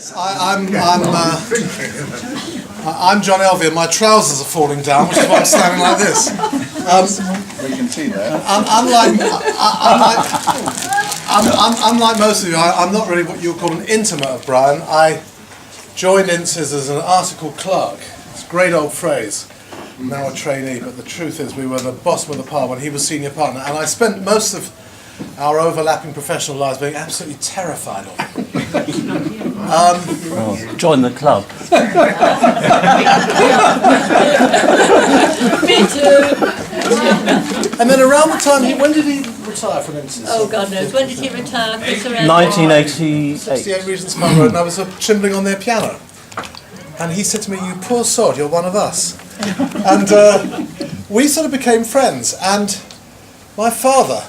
I'm John Elvey, and my trousers are falling down, which is why I'm standing like this. We can see that. Unlike most of you, I'm not really what you would call an intimate of Brian. I joined INSIS as an article clerk. It's a great old phrase. Now a trainee, but the truth is we were the bottom of the pile when he was senior partner, and I spent most of our overlapping professional lives being absolutely terrified of him. Join the club. Me too. And then around the time, when did he retire from INSIS? Oh God knows. When did he retire? 1988. 68 Regent's Park Road, and I was trembling on their piano. And he said to me, "You poor sod, you're one of us." And we sort of became friends. And my father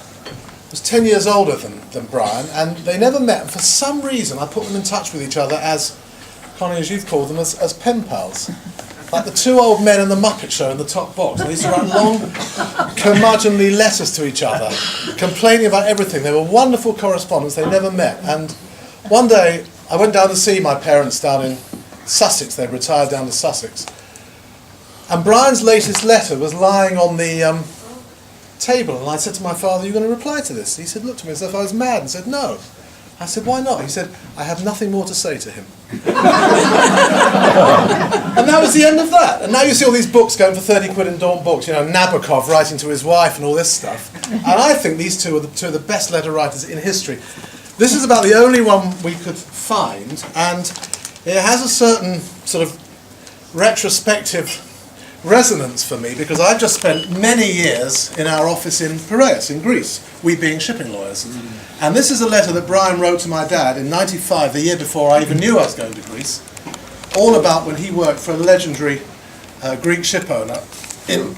was 10 years older than Brian, and they never met. And for some reason, I put them in touch with each other as, Connie, as you've called them, as pen pals. Like the two old men in the Muppet Show in the top box. They used to write long, curmudgeonly letters to each other, complaining about everything. They were wonderful correspondents. They never met. And one day, I went down to see my parents down in Sussex. They'd retired down to Sussex. And Brian's latest letter was lying on the table, and I said to my father, "Are you going to reply to this?" He said, looked at me as if I was mad and said, "No." I said, "Why not?" He said, "I have nothing more to say to him." And that was the end of that. And now you see all these books going for 30 quid in Dawn Books, you know, Nabokov writing to his wife and all this stuff. And I think these two are two of the best letter writers in history. This is about the only one we could find, and it has a certain sort of retrospective resonance for me, because I've just spent many years in our office in Piraeus, in Greece, we being shipping lawyers. And this is a letter that Brian wrote to my dad in '95, the year before I even knew I was going to Greece, all about when he worked for a legendary Greek ship owner in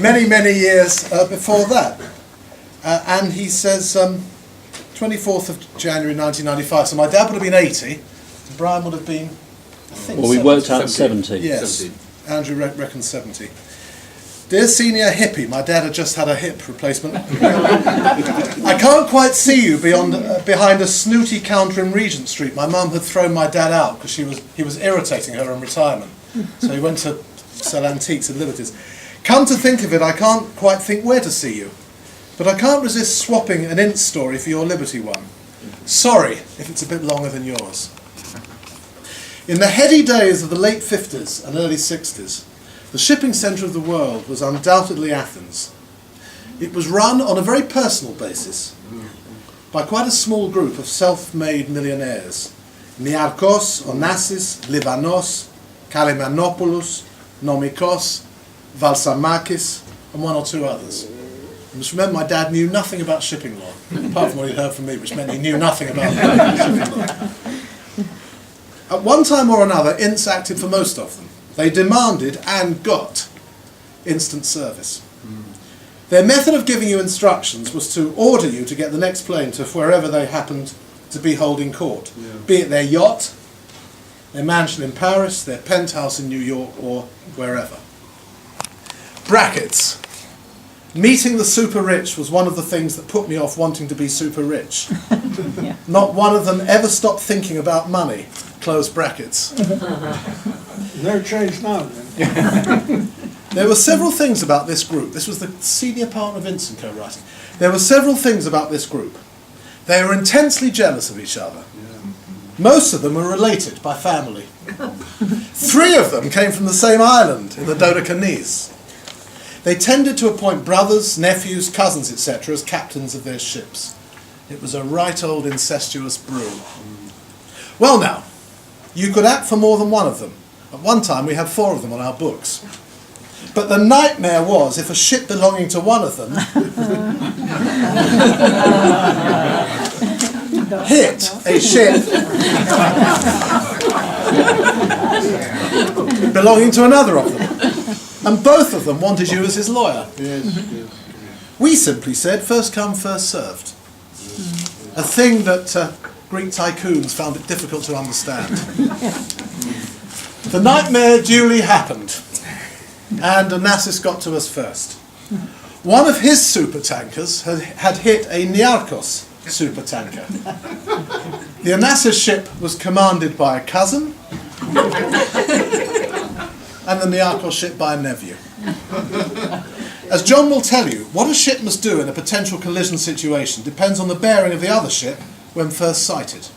many, many years before that. And he says, 24th of January 1995, so my dad would have been 80, and Brian would have been, I think, Well, we 70. worked out 70. Yes. 70. Andrew reckons 70. Dear senior hippie, my dad had just had a hip replacement. I can't quite see you behind a snooty counter in Regent Street. My mum had thrown my dad out because he was irritating her in retirement. So he went to sell antiques and liberties. Come to think of it, I can't quite think where to see you. But I can't resist swapping an int story for your Liberty one. Sorry if it's a bit longer than yours. In the heady days of the late 50s and early 60s, the shipping centre of the world was undoubtedly Athens. It was run on a very personal basis by quite a small group of self-made millionaires. Niarchos, Onassis, Livanos, Kalimanopoulos, Nomikos, Valsamakis, and one or two others. You must remember my dad knew nothing about shipping law, apart from what he'd heard from me, which meant he knew nothing about shipping law. At one time or another, INS acted for most of them. They demanded and got instant service. Their method of giving you instructions was to order you to get the next plane to wherever they happened to be holding court, be it their yacht, their mansion in Paris, their penthouse in New York, or wherever. Brackets. Meeting the super rich was one of the things that put me off wanting to be super rich. Not one of them ever stopped thinking about money. Close brackets. No change now, then. There were several things about this group. This was the senior partner of Vincent co-writing. There were several things about this group. They were intensely jealous of each other. Most of them were related by family. 3 of them came from the same island in the Dodecanese. They tended to appoint brothers, nephews, cousins, etc. as captains of their ships. It was a right old incestuous brew. Well now, you could act for more than one of them. At one time we had 4 of them on our books. But the nightmare was if a ship belonging to one of them hit a ship belonging to another of them. And both of them wanted you as his lawyer. We simply said, first come, first served. A thing that Greek tycoons found it difficult to understand. The nightmare duly happened, and Onassis got to us first. One of his supertankers had hit a Niarchos supertanker. The Onassis ship was commanded by a cousin, and the Niarchos ship by a nephew. As John will tell you, what a ship must do in a potential collision situation depends on the bearing of the other ship when first sighted.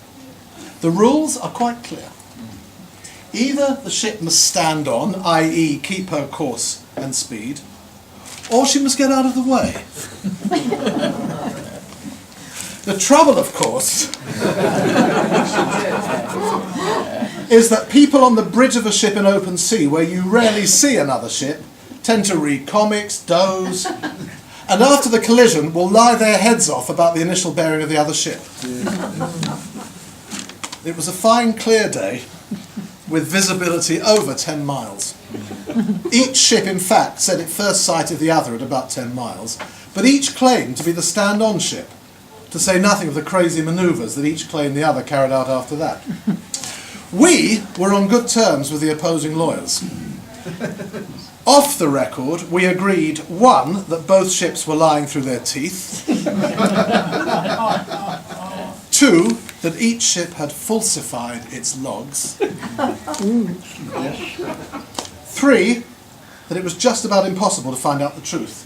The rules are quite clear. Either the ship must stand on, i.e. keep her course and speed, or she must get out of the way. The trouble, of course, is that people on the bridge of a ship in open sea, where you rarely see another ship, tend to read comics, doze, and after the collision will lie their heads off about the initial bearing of the other ship. It was a fine, clear day with visibility over 10 miles. Each ship, in fact, said it first sighted the other at about 10 miles, but each claimed to be the stand-on ship, to say nothing of the crazy manoeuvres that each claimed the other carried out after that. We were on good terms with the opposing lawyers. Off the record, we agreed, 1, that both ships were lying through their teeth, 2, that each ship had falsified its logs, 3, that it was just about impossible to find out the truth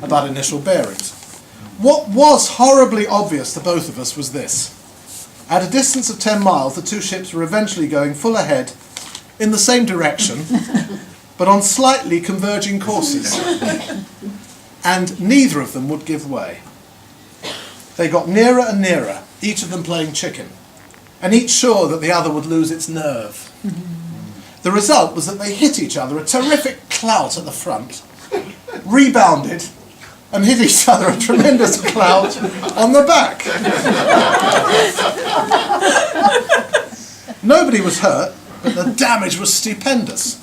about initial bearings. What was horribly obvious to both of us was this. At a distance of 10 miles, the two ships were eventually going full ahead in the same direction, but on slightly converging courses. And neither of them would give way. They got nearer and nearer, each of them playing chicken, and each sure that the other would lose its nerve. The result was that they hit each other, a terrific clout at the front, rebounded, and hit each other a tremendous clout on the back. Nobody was hurt, but the damage was stupendous.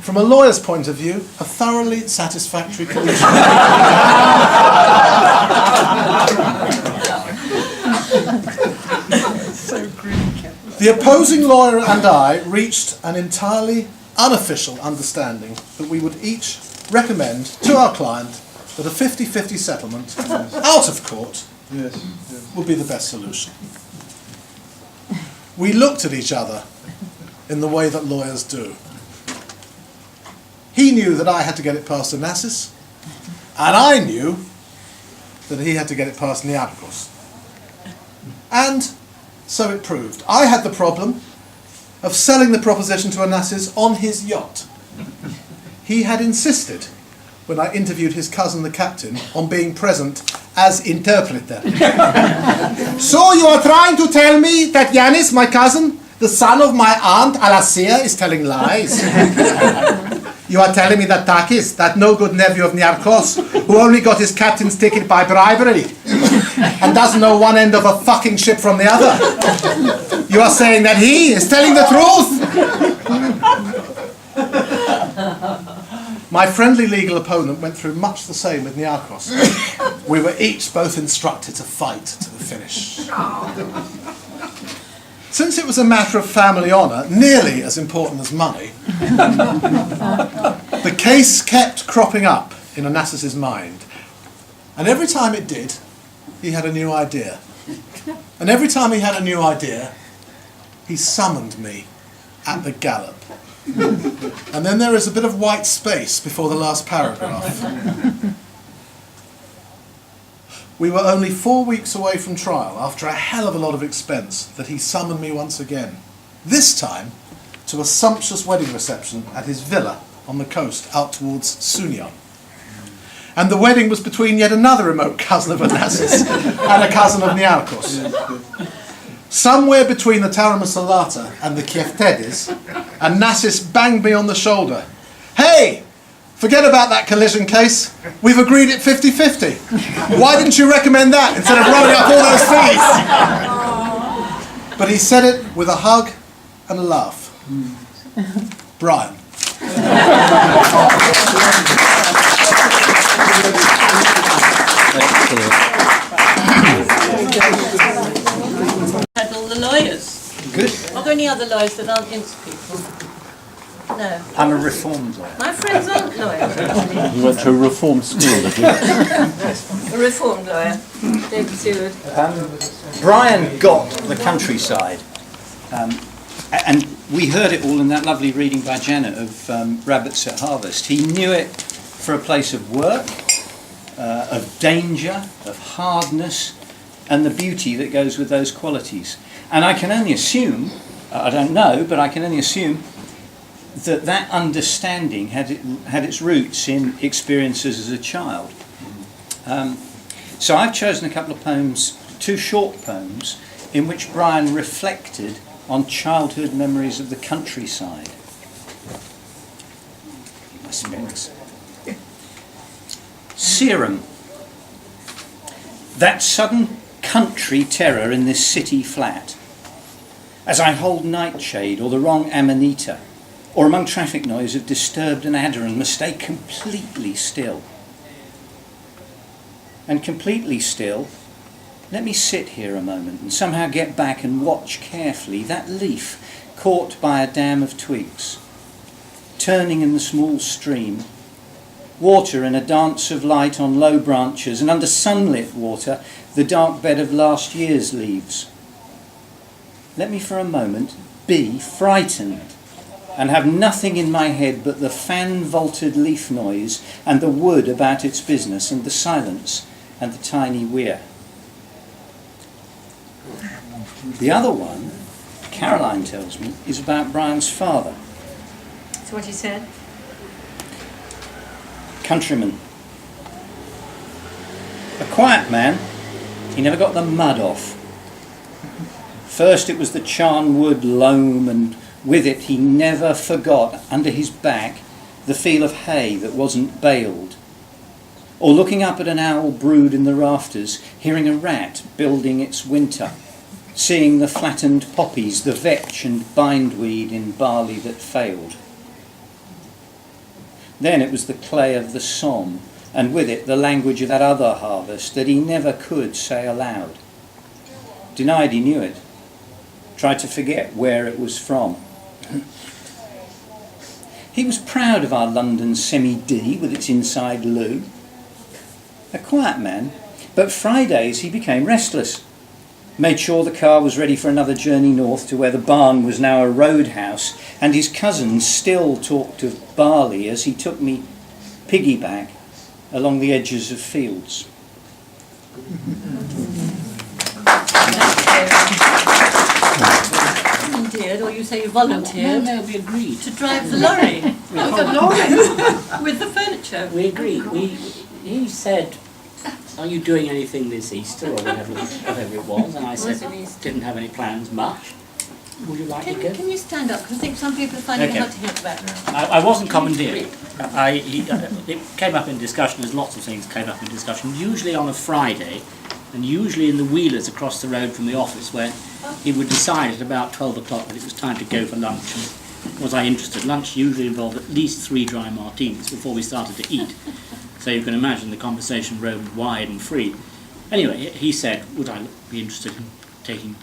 From a lawyer's point of view, a thoroughly satisfactory collision. The opposing lawyer and I reached an entirely unofficial understanding that we would each recommend to our client that a 50-50 settlement out of court would be the best solution. We looked at each other in the way that lawyers do. He knew that I had to get it past Onassis, and I knew that he had to get it past Niarchos. And so it proved. I had the problem of selling the proposition to Onassis on his yacht. He had insisted, when I interviewed his cousin the captain, on being present as interpreter. So you are trying to tell me that Yanis, my cousin, the son of my aunt Alasia, is telling lies? You are telling me that Takis, that no-good nephew of Niarchos, who only got his captain's ticket by bribery, and doesn't know one end of a fucking ship from the other, you are saying that he is telling the truth? My friendly legal opponent went through much the same with Niarchos. We were each both instructed to fight to the finish. Since it was a matter of family honour, nearly as important as money, the case kept cropping up in Onassis' mind. And every time it did, he had a new idea. And every time he had a new idea, he summoned me at the gallop. And then there is a bit of white space before the last paragraph. We were only 4 weeks away from trial, after a hell of a lot of expense, that he summoned me once again. This time to a sumptuous wedding reception at his villa on the coast out towards Sunion. And the wedding was between yet another remote cousin of Onassis and a cousin of Niarchos. Somewhere between the Taramasalata and the Kieftedis, Onassis banged me on the shoulder. Hey! Forget about that collision case. We've agreed it 50-50. Why didn't you recommend that instead of rolling up all those fees? But he said it with a hug and a laugh. Brian. Had all the lawyers. Good. Are there any other lawyers that aren't Ince people? No. I'm a reformed lawyer. My friends aren't lawyers, actually. You went to a reformed school, did you? A reformed lawyer, David Seward. Brian got the countryside, and we heard it all in that lovely reading by Janet of Rabbits at Harvest. He knew it for a place of work, of danger, of hardness, and the beauty that goes with those qualities. And I can only assume, I don't know, but I can only assume that that understanding had its roots in experiences as a child. So I've chosen a couple of poems, two short poems, in which Brian reflected on childhood memories of the countryside. My specs. Serum. That sudden country terror in this city flat. As I hold nightshade or the wrong amanita, or among traffic noise have disturbed an adder and must stay completely still. And completely still, let me sit here a moment and somehow get back and watch carefully that leaf caught by a dam of twigs, turning in the small stream, water in a dance of light on low branches, and under sunlit water, the dark bed of last year's leaves. Let me for a moment be frightened and have nothing in my head but the fan-vaulted leaf noise and the wood about its business and the silence and the tiny weir. The other one, Caroline tells me, is about Brian's father. That's what he said. Countryman. A quiet man, he never got the mud off. First it was the charnwood loam, and with it he never forgot, under his back, the feel of hay that wasn't baled. Or looking up at an owl brood in the rafters, hearing a rat building its winter, seeing the flattened poppies, the vetch and bindweed in barley that failed. Then it was the clay of the Somme, and with it the language of that other harvest that he never could say aloud. Denied he knew it, tried to forget where it was from. He was proud of our London semi-D with its inside loo. A quiet man, but Fridays he became restless. Made sure the car was ready for another journey north to where the barn was now a roadhouse, and his cousins still talked of barley as he took me piggyback along the edges of fields. Volunteered, or you say you volunteered, No, we agreed. to drive the lorry. With the furniture. We agreed. He said, "Are you doing anything this Easter or whatever it was?" And I said, "Didn't have any plans much. Would you like to go?" Can you stand up? Because I think some people are finding Okay. it hard to hear the background. I wasn't commandeered. It came up in discussion, as lots of things came up in discussion, usually on a Friday, and usually in the Wheelers across the road from the office, where he would decide at about 12 o'clock that it was time to go for lunch. And was I interested? Lunch usually involved at least 3 dry martinis before we started to eat. So you can imagine the conversation roamed wide and free. Anyway, he said, would I be interested in taking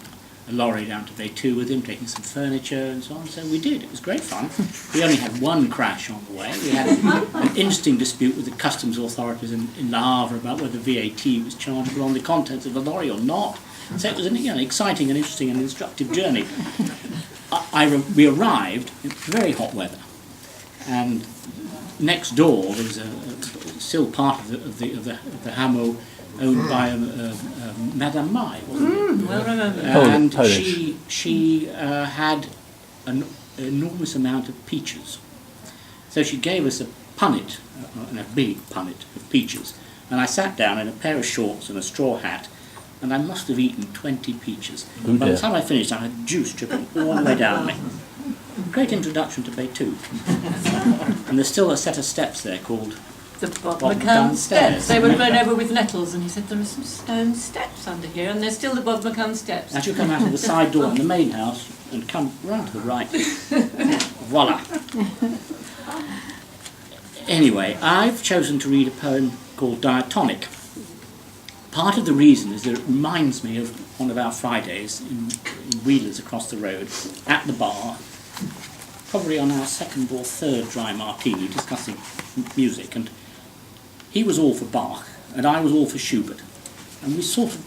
a lorry down to Bay 2 with him, taking some furniture and so on. So we did. It was great fun. We only had one crash on the way. We had an interesting dispute with the customs authorities in Le Havre about whether VAT was chargeable on the contents of the lorry or not. So it was an exciting and interesting and instructive journey. We arrived in very hot weather, and next door there was still part of the hameau owned by Madame Mai, wasn't it? Well remembered. And Polish. she had an enormous amount of peaches. So she gave us a punnet, and a big punnet of peaches. And I sat down in a pair of shorts and a straw hat, and I must have eaten 20 peaches. Oh, By the dear. time I finished, I had juice dripping all the way down me. Great introduction to Bay 2. And there's still a set of steps there called The Bob Bob McCann McCann steps. steps. They were blown over with nettles, and he said there are some stone steps under here, and there's still the Bob McCann steps. as you come out of the side door in the main house and come round to the right. Voila. Anyway, I've chosen to read a poem called Diatonic. Part of the reason is that it reminds me of one of our Fridays in Wheelers across the road, at the bar, probably on our second or third dry martini discussing music, and he was all for Bach and I was all for Schubert, and we sort of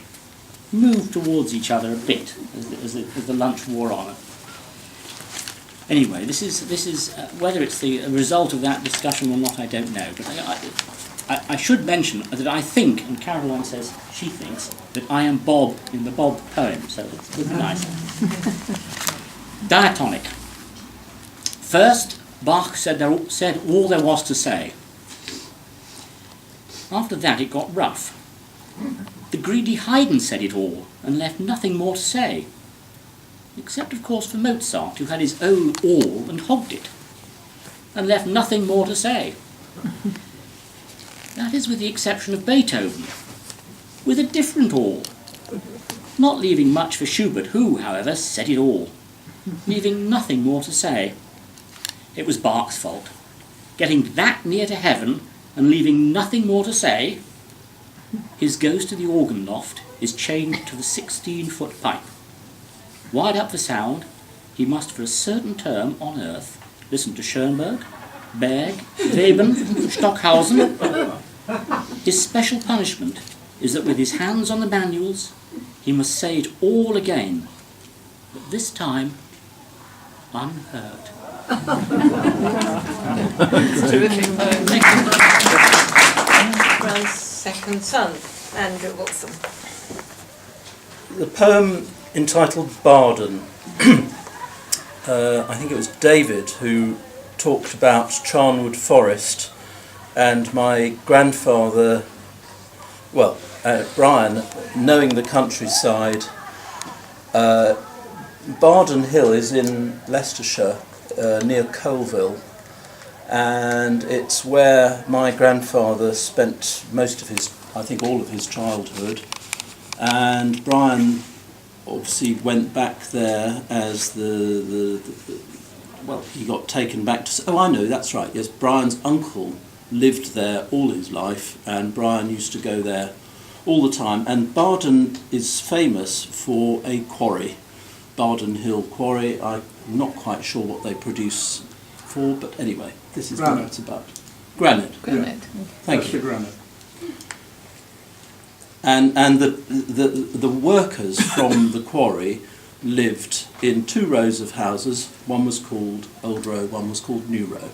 moved towards each other a bit as the lunch wore on. Anyway, this is whether it's the result of that discussion or not, I don't know. But I should mention that I think, and Caroline says she thinks, that I am Bob in the Bob poem, so it would be nice. Diatonic. First, Bach said all there was to say. After that, it got rough. The greedy Haydn said it all and left nothing more to say. Except, of course, for Mozart, who had his own all and hogged it, and left nothing more to say. That is with the exception of Beethoven, with a different all, not leaving much for Schubert, who, however, said it all, leaving nothing more to say. It was Bach's fault, getting that near to heaven and leaving nothing more to say. His goes to the organ loft is chained to the 16-foot pipe. Wide up for sound, he must for a certain term on earth listen to Schoenberg, Berg, Weben, Stockhausen. His special punishment is that with his hands on the manuals, he must say it all again, but this time unheard. Terrific poem. Thank you. Brown's second son, Andrew Waltham. The poem entitled Barden. I think it was David who talked about Charnwood Forest, and my grandfather, Brian, knowing the countryside. Barden Hill is in Leicestershire, near Colville, and it's where my grandfather spent most of his, I think all of his childhood, and Brian obviously went back there as he got taken back to... Oh, I know, that's right, yes, Brian's uncle lived there all his life, and Brian used to go there all the time. And Barden is famous for a quarry, Barden Hill Quarry. I'm not quite sure what they produce for, but anyway, this is what it's about. Granite. Granite. Thank you. Granite. And the workers from the quarry lived in 2 rows of houses. One was called Old Row, one was called New Row.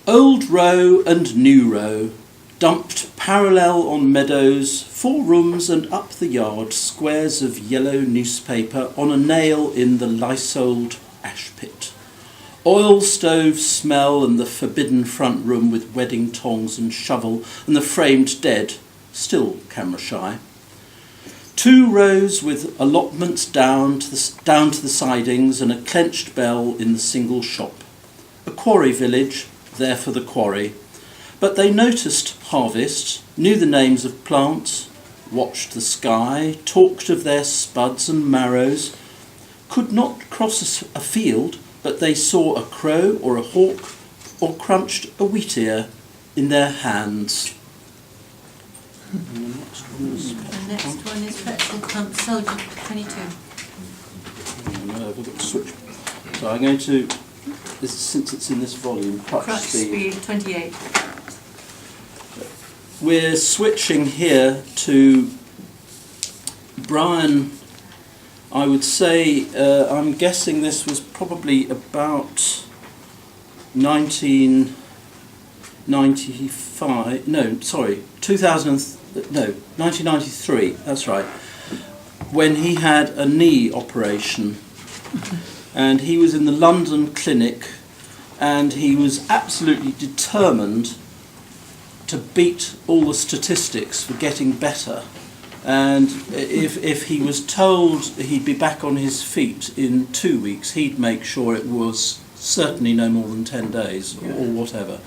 Old Row and New Row, dumped parallel on meadows, 4 rooms and up the yard, squares of yellow newspaper on a nail in the lysoled ash pit. Oil stove smell and the forbidden front room with wedding tongs and shovel, and the framed dead, still camera shy. 2 rows with allotments down to the sidings and a clenched bell in the single shop. A quarry village, there for the quarry. But they noticed harvest, knew the names of plants, watched the sky, talked of their spuds and marrows, could not cross a field, but they saw a crow or a hawk or crunched a wheat ear in their hands. The next one is Pretzel Pump Soldier 22. No, I've got to switch. So I'm going to, since it's in this volume, crutch speed 28. We're switching here to Brian. I would say, I'm guessing this was probably about 1993, that's right, when he had a knee operation. And he was in the London clinic, and he was absolutely determined to beat all the statistics for getting better. And if he was told he'd be back on his feet in 2 weeks, he'd make sure it was certainly no more than 10 days or whatever.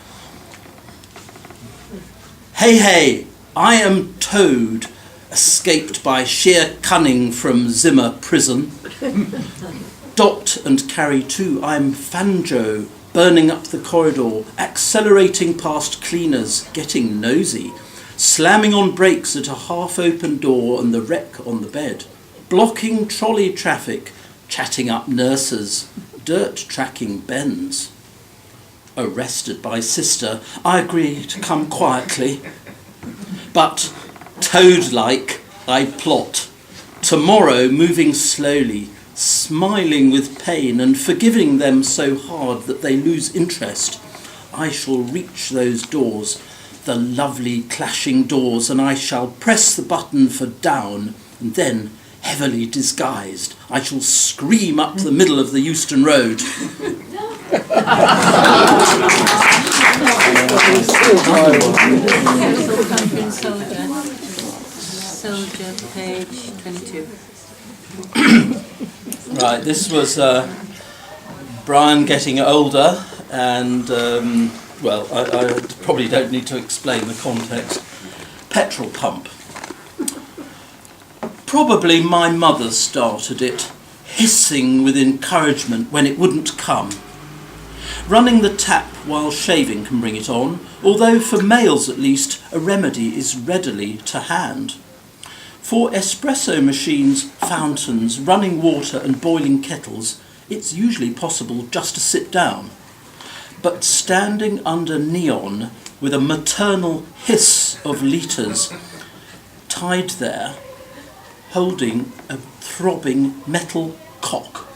Hey, hey, I am Toad, escaped by sheer cunning from Zimmer prison. Dot and carry too, I'm Fanjo, burning up the corridor, accelerating past cleaners, getting nosy, slamming on brakes at a half-open door and the wreck on the bed, blocking trolley traffic, chatting up nurses, dirt tracking bends. Arrested by sister, I agree to come quietly. But, toad-like, I plot. Tomorrow, moving slowly, smiling with pain and forgiving them so hard that they lose interest, I shall reach those doors, the lovely clashing doors, and I shall press the button for down, and then, heavily disguised, I shall scream up the middle of the Euston Road. Soldier, page 22. Right, this was Brian getting older, and I probably don't need to explain the context. Petrol pump. Probably my mother started it, hissing with encouragement when it wouldn't come. Running the tap while shaving can bring it on, although for males at least a remedy is readily to hand. For espresso machines, fountains, running water and boiling kettles, it's usually possible just to sit down. But standing under neon with a maternal hiss of litres, tied there, holding a throbbing metal cock.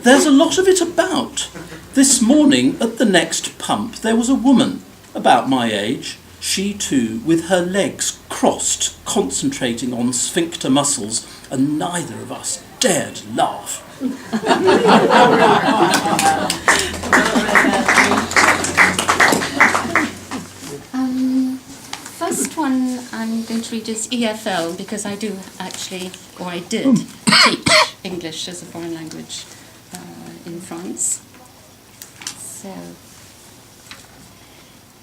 There's a lot of it about. This morning at the next pump there was a woman, about my age, she too, with her legs crossed, concentrating on sphincter muscles, and neither of us dared laugh. First one I'm going to read is EFL, because I do actually, or I did, teach English as a foreign language in France. So,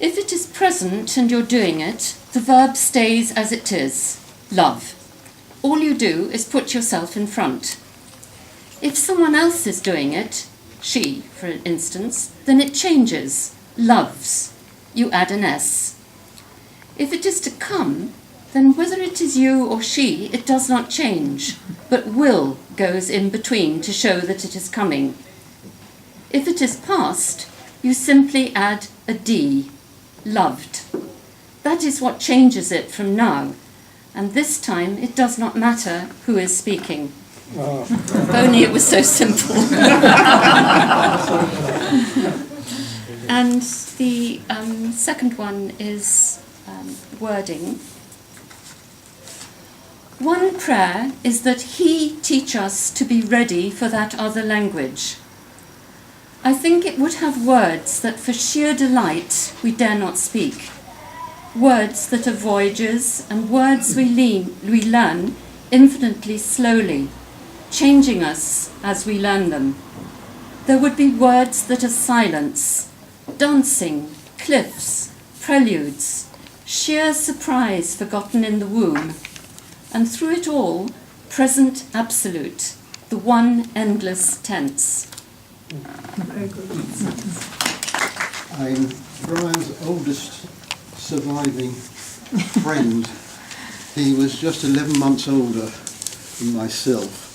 if it is present and you're doing it, the verb stays as it is, love. All you do is put yourself in front. If someone else is doing it, she, for instance, then it changes, loves. You add an S. If it is to come, then whether it is you or she, it does not change, but will goes in between to show that it is coming. If it is past, you simply add a D, loved. That is what changes it from now, and this time it does not matter who is speaking. Oh. If only it was so simple. And the second one is wording. One prayer is that He teach us to be ready for that other language. I think it would have words that for sheer delight we dare not speak. Words that are voyages and words we learn infinitely slowly, changing us as we learn them. There would be words that are silence, dancing, cliffs, preludes, sheer surprise forgotten in the womb, and through it all, present absolute, the one endless tense. I'm Brian's oldest surviving friend. He was just 11 months older than myself.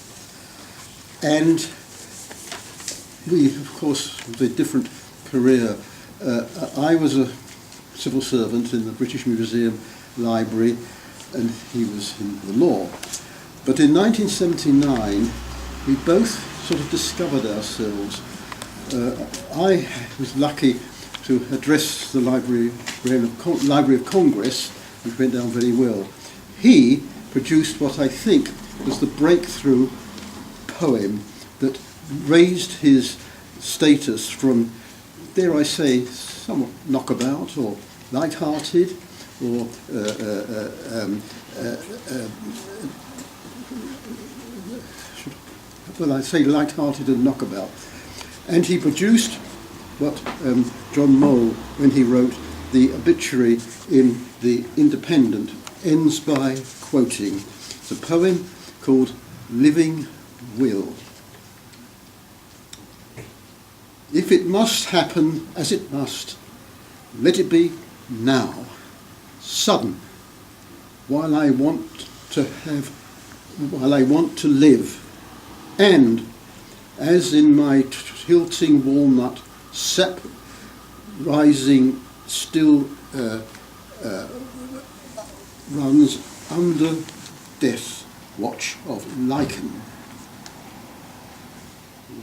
And we, of course, with a different career. I was a civil servant in the British Museum Library, and he was in the law. But in 1979, we both sort of discovered ourselves. I was lucky to address the Library of Congress, which went down very well. He produced what I think was the breakthrough poem that raised his status from, dare I say, somewhat knockabout or light-hearted, or well, I say light-hearted and knockabout. And he produced what John Moll, when he wrote the obituary in The Independent, ends by quoting. It's a poem called Living Will. If it must happen as it must, let it be now, sudden, while I want to live, and as in my tilting walnut, sap rising still runs under death watch of lichen.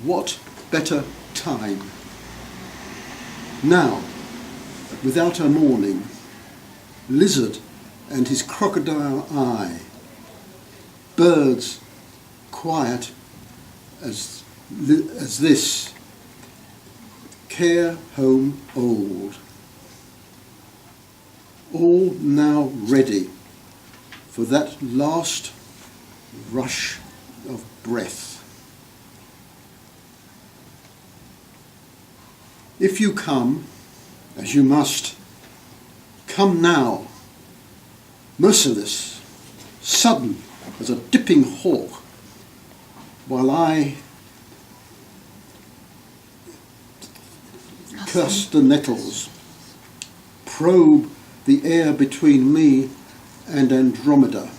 What better time? Now, without a morning, lizard and his crocodile eye, birds quiet as this, care home old, all now ready for that last rush of breath. If you come, as you must, come now, merciless, sudden as a dipping hawk, while I curse the nettles, probe the air between me and Andromeda.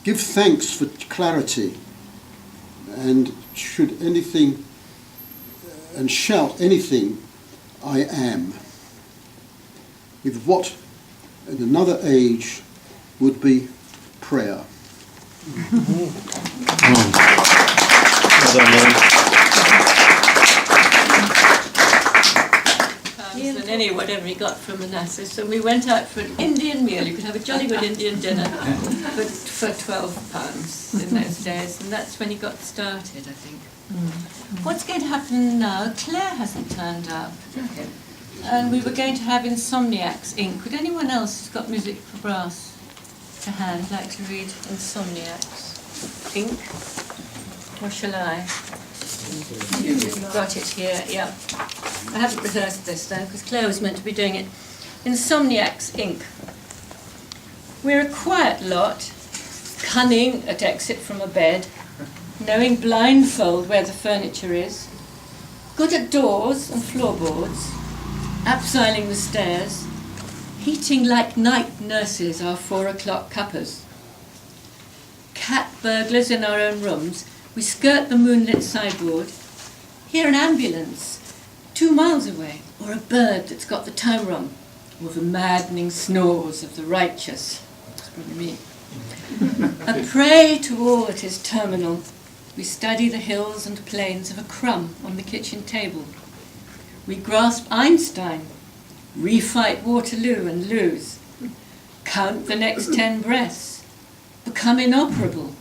Give thanks for clarity, and should anything, and shout anything I am, with what in another age would be prayer. Than any whatever he got from Manassas. So we went out for an Indian meal. You could have a jolly good Indian dinner for £12 in those days, and that's when he got started, I think. What's going to happen now? Claire hasn't turned up, and we were going to have Insomniacs Inc. Would anyone else who's got music for brass to hand like to read Insomniacs Inc? Or shall I? You've got it here, yeah. I haven't rehearsed this though, because Claire was meant to be doing it. Insomniacs Inc. We're a quiet lot, cunning at exit from a bed, knowing blindfold where the furniture is, good at doors and floorboards, abseiling the stairs, heating like night nurses our 4 o'clock cuppers. Cat burglars in our own rooms, we skirt the moonlit sideboard, hear an ambulance 2 miles away, or a bird that's got the time wrong, or the maddening snores of the righteous. That's probably me. A prey to all that is terminal, we study the hills and plains of a crumb on the kitchen table. We grasp Einstein, refight Waterloo and lose, count the next 10 breaths, become inoperable,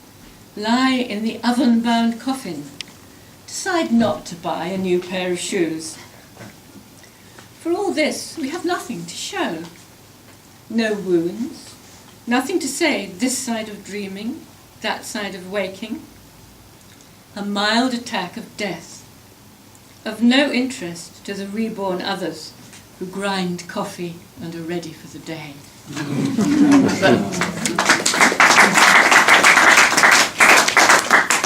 lie in the oven-bound coffin, decide not to buy a new pair of shoes. For all this, we have nothing to show. No wounds, nothing to say this side of dreaming, that side of waking. A mild attack of death, of no interest to the reborn others who grind coffee and are ready for the day.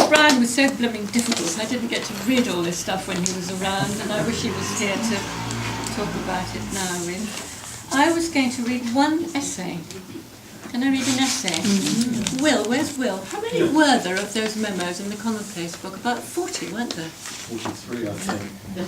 Brian was so blooming difficult, I didn't get to read all this stuff when he was around, and I wish he was here to talk about it now with. I was going to read one essay. Can I read an essay? Will, where's Will? How many were there of those memos in the Commonplace book? About 40, weren't there? 43, I think.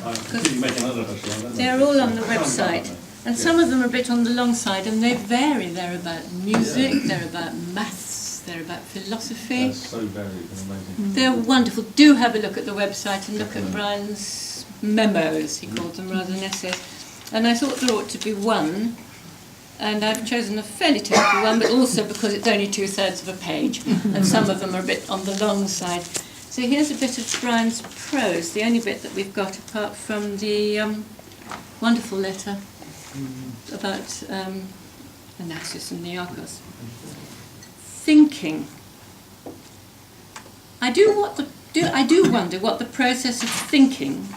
I think you make another version. They're all on the website. And some of them are a bit on the long side, and they vary. They're about music, they're about maths, they're about philosophy. They're so varied and amazing. They're wonderful. Do have a look at the website and look at Brian's memos, he called them, rather than essays. And I thought there ought to be one, and I've chosen a fairly typical one, but also because it's only 2/3 of a page, and some of them are a bit on the long side. So here's a bit of Brian's prose, the only bit that we've got apart from the wonderful letter about Onassis and Niarchos. Thinking. I do wonder what the process of thinking,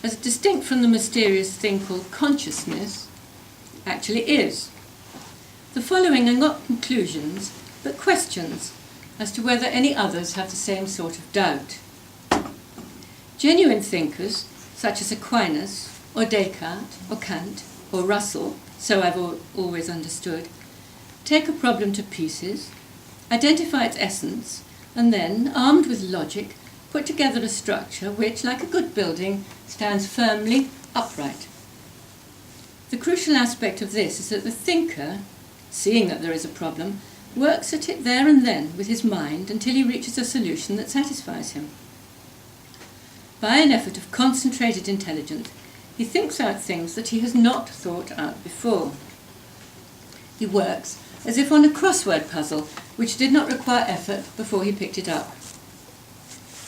as distinct from the mysterious thing called consciousness, actually is. The following are not conclusions, but questions as to whether any others have the same sort of doubt. Genuine thinkers, such as Aquinas, or Descartes, or Kant, or Russell, so I've always understood, take a problem to pieces, identify its essence, and then, armed with logic, put together a structure which, like a good building, stands firmly upright. The crucial aspect of this is that the thinker, seeing that there is a problem, works at it there and then with his mind until he reaches a solution that satisfies him. By an effort of concentrated intelligence, he thinks out things that he has not thought out before. He works as if on a crossword puzzle, which did not require effort before he picked it up.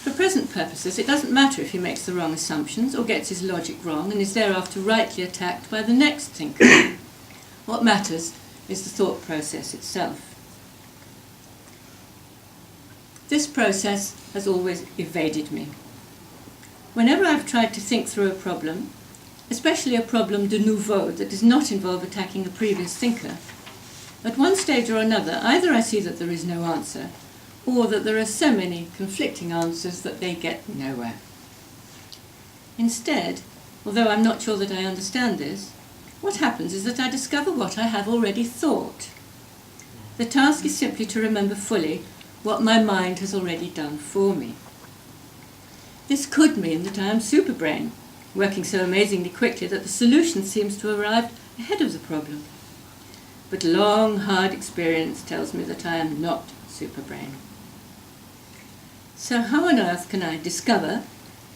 For present purposes, it doesn't matter if he makes the wrong assumptions or gets his logic wrong and is thereafter rightly attacked by the next thinker. What matters is the thought process itself. This process has always evaded me. Whenever I've tried to think through a problem, especially a problem de nouveau that does not involve attacking a previous thinker, at one stage or another, either I see that there is no answer, or that there are so many conflicting answers that they get nowhere. Instead, although I'm not sure that I understand this, what happens is that I discover what I have already thought. The task is simply to remember fully what my mind has already done for me. This could mean that I am superbrain, working so amazingly quickly that the solution seems to have arrived ahead of the problem. But long, hard experience tells me that I am not superbrain. So how on earth can I discover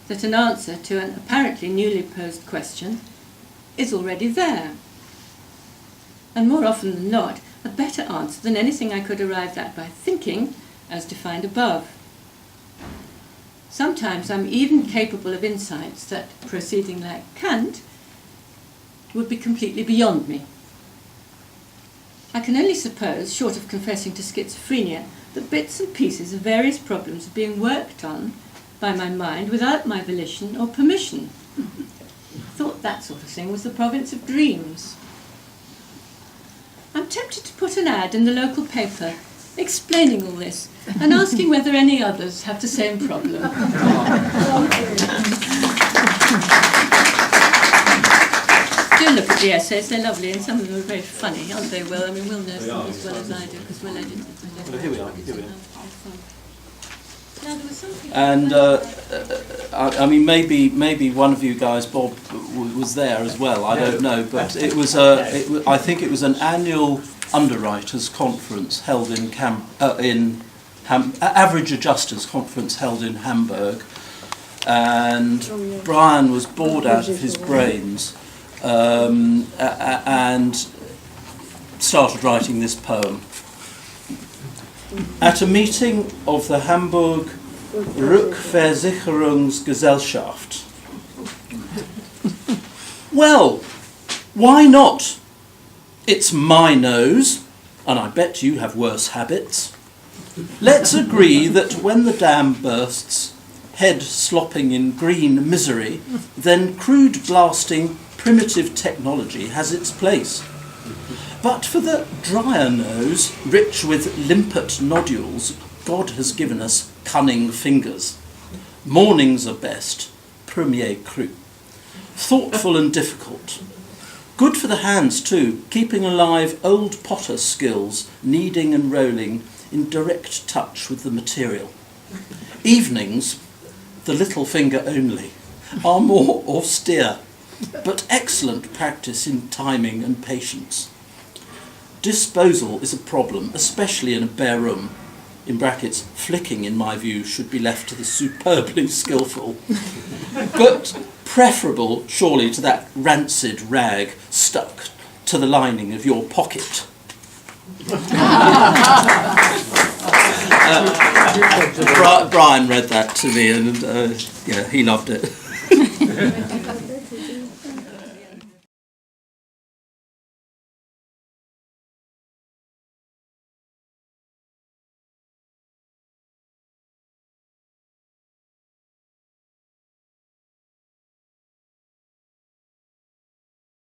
that an answer to an apparently newly posed question is already there? And more often than not, a better answer than anything I could arrive at by thinking, as defined above. Sometimes I'm even capable of insights that, proceeding like Kant, would be completely beyond me. I can only suppose, short of confessing to schizophrenia, that bits and pieces of various problems are being worked on by my mind without my volition or permission. I thought that sort of thing was the province of dreams. I'm tempted to put an ad in the local paper explaining all this and asking whether any others have the same problem. Do look at the essays, they're lovely, and some of them are very funny, aren't they, Will? I mean, Will knows them as well as I do, because Will edited them. Here we are. Now, there was something... And I mean, maybe one of you guys, Bob, was there as well. I don't know, but it was I think it was an annual underwriters conference held in average adjusters conference held in Hamburg, and Brian was bored out of his brains and started writing this poem. At a meeting of the Hamburg Rückversicherungsgesellschaft. Well, why not? It's my nose, and I bet you have worse habits. Let's agree that when the dam bursts, head slopping in green misery, then crude blasting primitive technology has its place. But for the drier nose, rich with limpet nodules, God has given us cunning fingers. Mornings are best, premier cru. Thoughtful and difficult. Good for the hands too, keeping alive old potter skills, kneading and rolling in direct touch with the material. Evenings, the little finger only, are more austere, but excellent practice in timing and patience. Disposal is a problem, especially in a bare room. In brackets, flicking, in my view, should be left to the superbly skillful. But preferable, surely, to that rancid rag stuck to the lining of your pocket. Brian read that to me, and yeah, he loved it.